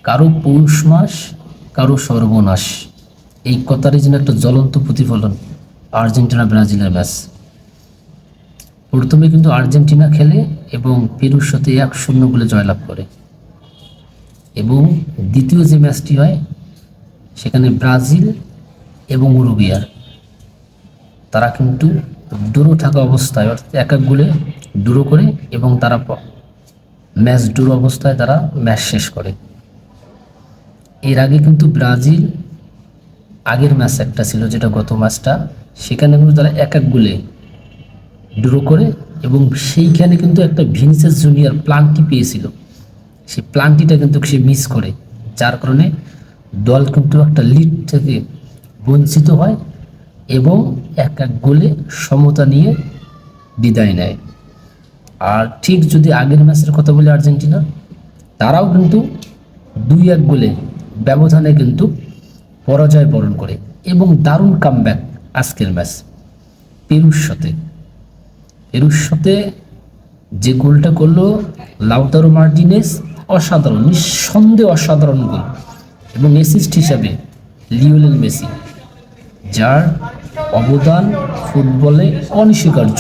কারো পৌষ মাস, কারো সর্বনাশ, এই কথারই যেন একটা জ্বলন্ত প্রতিফলন আর্জেন্টিনা ব্রাজিলের ম্যাচ। প্রথমে কিন্তু আর্জেন্টিনা খেলে এবং পেরুর সাথে 1-0 গোলে জয়লাভ করে, এবং দ্বিতীয় যে ম্যাচটি হয় সেখানে ব্রাজিল এবং উরুগুয়ার তারা কিন্তু ড্র থাকা অবস্থায়, অর্থাৎ 1-1 গোলে ড্র করে, এবং তারা ম্যাচ ড্র অবস্থায় তারা ম্যাচ শেষ করে। এর আগে কিন্তু ব্রাজিল আগের ম্যাচ একটা ছিল, যেটা গত ম্যাচটা, সেখানে কিন্তু তারা 1-1 গোলে ড্র করে, এবং সেইখানে কিন্তু একটা ভিনিসিয়াস জুনিয়র প্লান্টি পেয়েছিল, সেই প্লান্টিটা কিন্তু সে মিস করে, যার কারণে দল কিন্তু একটা লিড থেকে বঞ্চিত হয় এবং 1-1 গোলে সমতা নিয়ে বিদায় নেয়। আর ঠিক যদি আগের ম্যাচের কথা বলি আর্জেন্টিনা, তারাও কিন্তু 2-1 গোলে ব্যবধানে কিন্তু পরাজয় বরণ করে, এবং দারুণ কামব্যাক আজকের ম্যাচ পেরুর সাথে যে গোলটা করলো লাউতারো মার্টিনেজ, অসাধারণ, নিঃসন্দেহে অসাধারণ গোল, এবং অ্যাসিস্ট হিসাবে লিওনেল মেসি, যার অবদান ফুটবলে অনস্বীকার্য।